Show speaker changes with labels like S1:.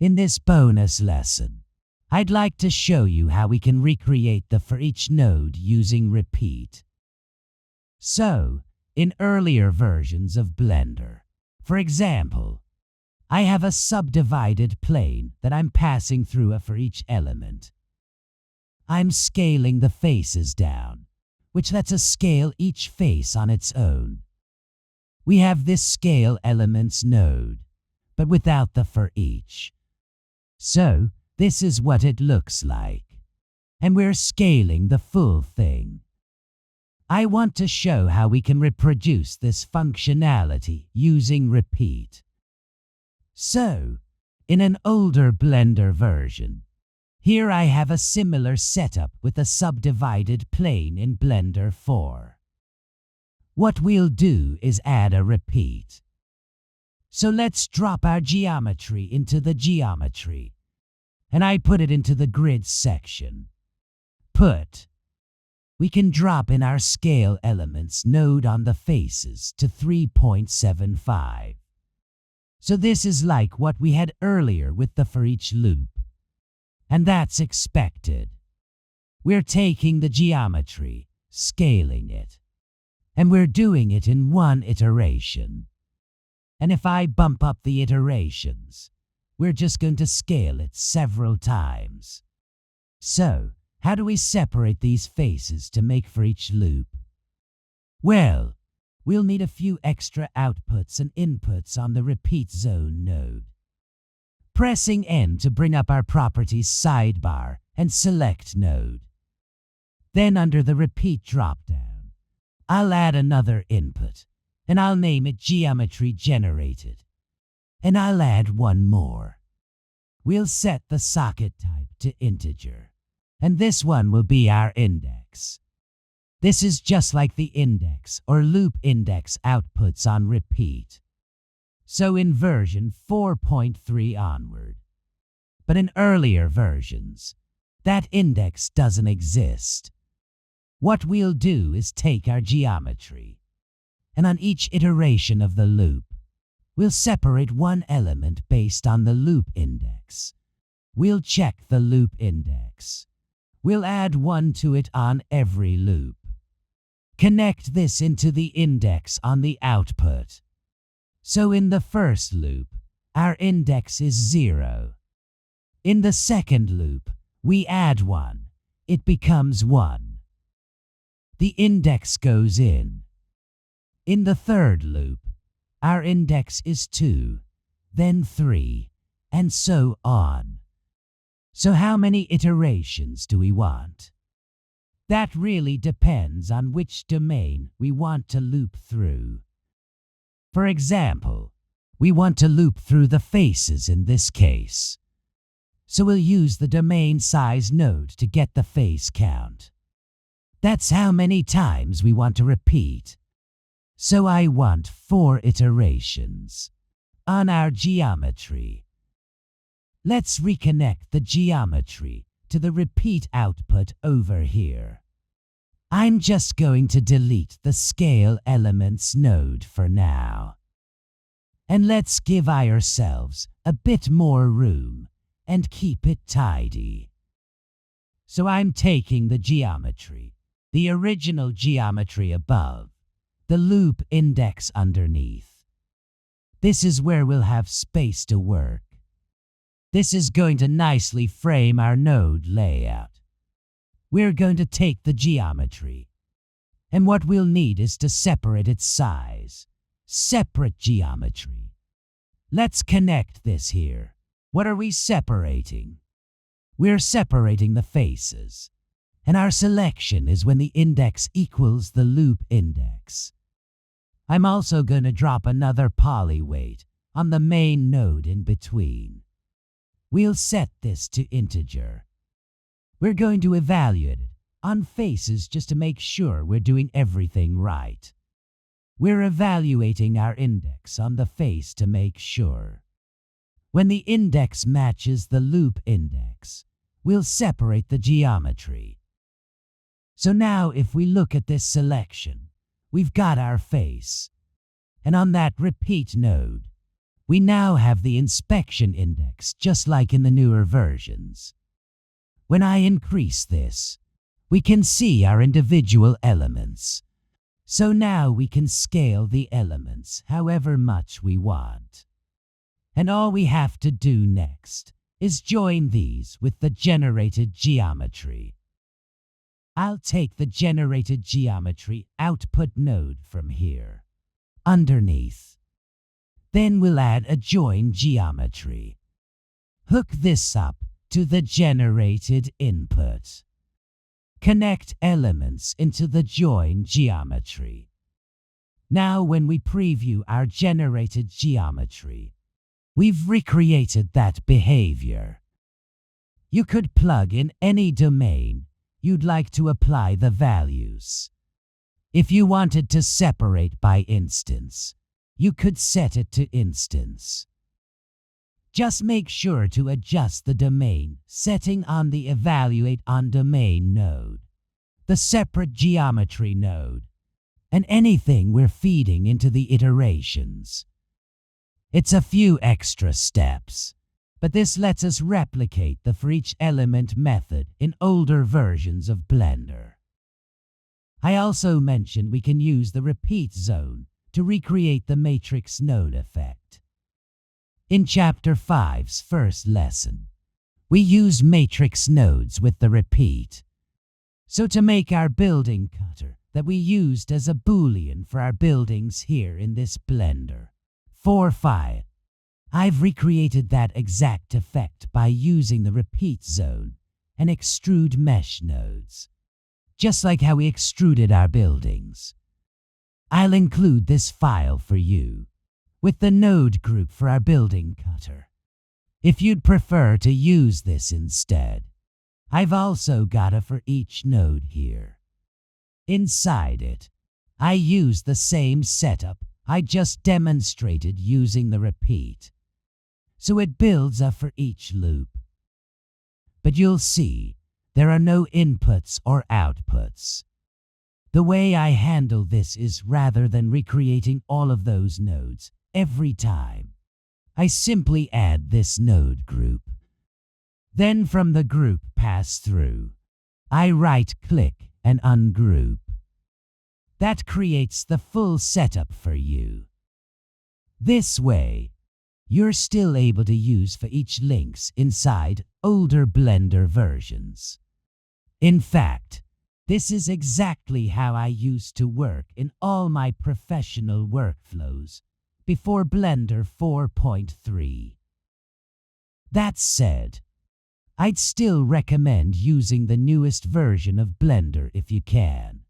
S1: In this bonus lesson, I'd like to show you how we can recreate the for each node using repeat. So, in earlier versions of Blender, for example, I have a subdivided plane that I'm passing through a for each element. I'm scaling the faces down, which lets us scale each face on its own. We have this scale elements node, but without the for each. So, this is what it looks like. And we're scaling the full thing. I want to show how we can reproduce this functionality using repeat. So, in an older Blender version, here I have a similar setup with a subdivided plane in Blender 4. What we'll do is add a repeat. So let's drop our geometry into the geometry, and I put it into the grid section. We can drop in our scale elements node on the faces to 3.75. So this is like what we had earlier with the for each loop. And that's expected. We're taking the geometry, scaling it, and we're doing it in one iteration. And if I bump up the iterations, we're just going to scale it several times. So, how do we separate these faces to make for each loop? Well, we'll need a few extra outputs and inputs on the repeat zone node. Pressing N to bring up our properties sidebar and select node. Then under the repeat dropdown, I'll add another input, and I'll name it geometry generated. And I'll add one more. We'll set the socket type to integer, and this one will be our index. This is just like the index or loop index outputs on repeat. So in version 4.3 onward. But in earlier versions, that index doesn't exist. What we'll do is take our geometry, and on each iteration of the loop, we'll separate one element based on the loop index. We'll check the loop index. We'll add one to it on every loop. Connect this into the index on the output. So in the first loop, our index is 0. In the second loop, we add 1. It becomes 1. The index goes in. In the third loop, our index is 2, then 3, and so on. So how many iterations do we want? That really depends on which domain we want to loop through. For example, we want to loop through the faces in this case. So we'll use the domain size node to get the face count. That's how many times we want to repeat. So I want 4 iterations on our geometry. Let's reconnect the geometry to the repeat output over here. I'm just going to delete the scale elements node for now. And let's give ourselves a bit more room and keep it tidy. So I'm taking the geometry, the original geometry above, the loop index underneath. This is where we'll have space to work. This is going to nicely frame our node layout. We're going to take the geometry, and what we'll need is to separate its size. Separate geometry. Let's connect this here. What are we separating? We're separating the faces, and our selection is when the index equals the loop index. I'm also going to drop another poly weight on the main node in between. We'll set this to integer. We're going to evaluate it on faces just to make sure we're doing everything right. We're evaluating our index on the face to make sure. When the index matches the loop index, we'll separate the geometry. So now if we look at this selection, we've got our face. And on that repeat node, We now have the inspection index just like in the newer versions. When I increase this, we can see our individual elements. So now we can scale the elements however much we want. And all we have to do next is join these with the generated geometry. I'll take the generated geometry output node from here, underneath. Then we'll add a join geometry. Hook this up to the generated input. Connect elements into the join geometry. Now when we preview our generated geometry, we've recreated that behavior. You could plug in any domain you'd like to apply the values. If you wanted to separate by instance, you could set it to instance. Just make sure to adjust the domain setting on the Evaluate on Domain node, the separate geometry node, and anything we're feeding into the iterations. It's a few extra steps, but this lets us replicate the for each element method in older versions of Blender. I also mentioned we can use the repeat zone to recreate the matrix node effect. In Chapter 5's first lesson, we used matrix nodes with the repeat. So to make our building cutter that we used as a boolean for our buildings here in this Blender 4 file, I've recreated that exact effect by using the repeat zone and extrude mesh nodes, just like how we extruded our buildings. I'll include this file for you, with the node group for our building cutter. If you'd prefer to use this instead, I've also got a for each node here. Inside it, I use the same setup I just demonstrated using the repeat. So it builds a for each loop. But you'll see, there are no inputs or outputs. The way I handle this is rather than recreating all of those nodes every time, I simply add this node group. Then from the group pass through, I right-click and ungroup. That creates the full setup for you. This way, you're still able to use for each links inside older Blender versions. In fact, this is exactly how I used to work in all my professional workflows before Blender 4.3. That said, I'd still recommend using the newest version of Blender if you can.